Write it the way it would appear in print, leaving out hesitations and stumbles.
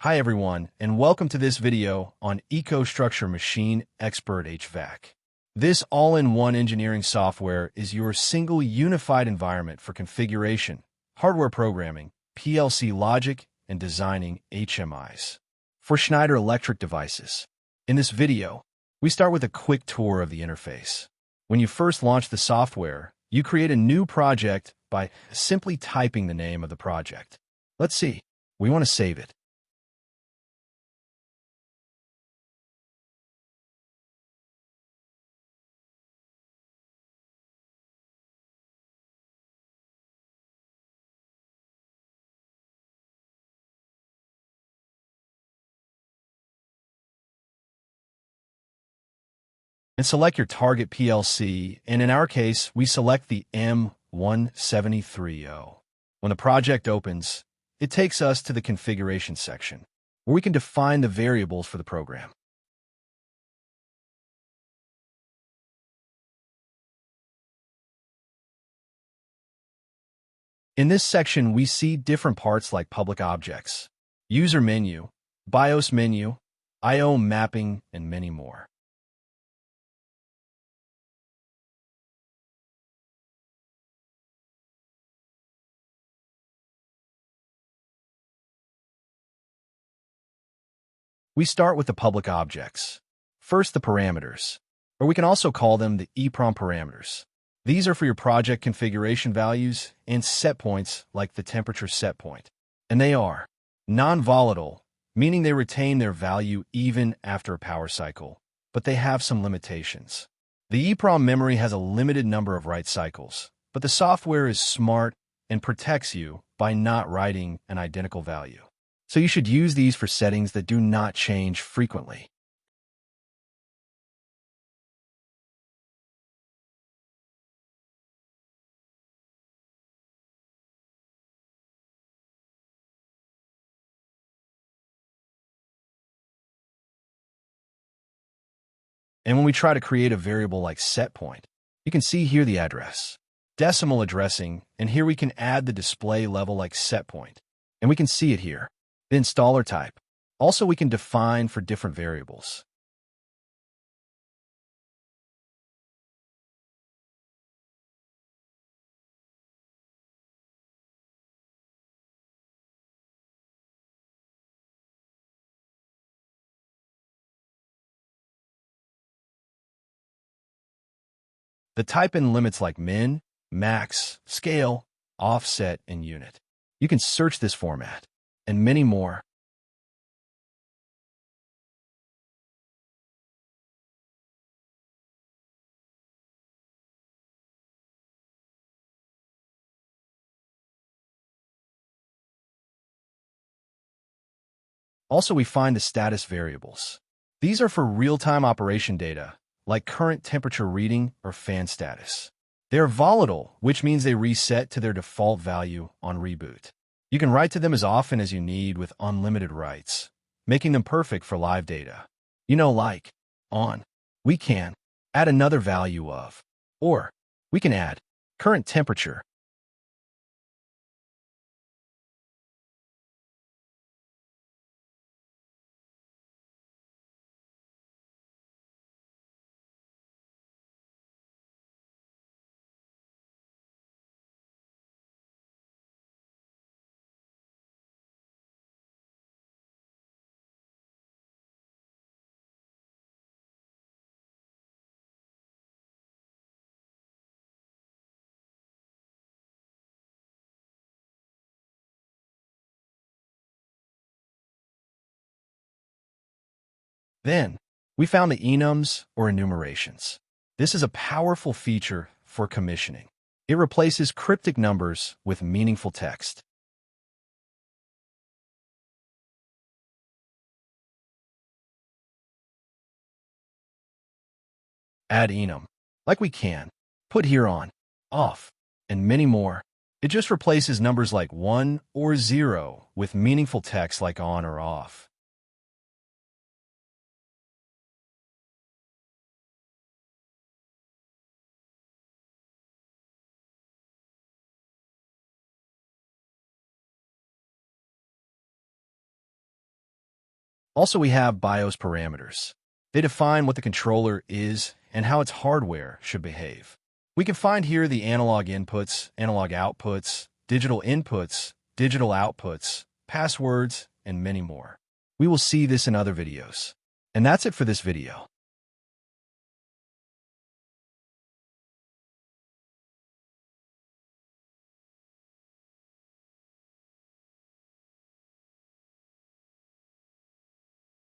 Hi everyone, and welcome to this video on EcoStruxure Machine Expert HVAC. This all-in-one engineering software is your single unified environment for configuration, hardware programming, PLC logic, and designing HMIs for Schneider Electric devices. In this video, we start with a quick tour of the interface. When you first launch the software, you create a new project by simply typing the name of the project. Let's see. We want to save it. And select your target PLC, and in our case, we select the M1730. When the project opens, it takes us to the configuration section, where we can define the variables for the program. In this section, we see different parts like public objects, user menu, BIOS menu, I/O mapping, and many more. We start with the public objects. First, the parameters, or we can also call them the EEPROM parameters. These are for your project configuration values and set points like the temperature set point. And they are non-volatile, meaning they retain their value even after a power cycle, but they have some limitations. The EEPROM memory has a limited number of write cycles, but the software is smart and protects you by not writing an identical value. So you should use these for settings that do not change frequently. And when we try to create a variable like set point, you can see here the address, decimal addressing, and here we can add the display level like set point. And we can see it here, the installer type. Also, we can define for different variables. The type in limits like min, max, scale, offset, and unit. You can search this format, and many more. Also, we find the status variables. These are for real-time operation data, like current temperature reading or fan status. They are volatile, which means they reset to their default value on reboot. You can write to them as often as you need with unlimited writes, making them perfect for live data. Like on. We can add another value of, or we can add current temperature. Then, we found the enums or enumerations. This is a powerful feature for commissioning. It replaces cryptic numbers with meaningful text. Add enum, like we can, put here on, off, and many more. It just replaces numbers like 1 or 0 with meaningful text like on or off. Also, we have BIOS parameters. They define what the controller is and how its hardware should behave. We can find here the analog inputs, analog outputs, digital inputs, digital outputs, passwords, and many more. We will see this in other videos. And that's it for this video.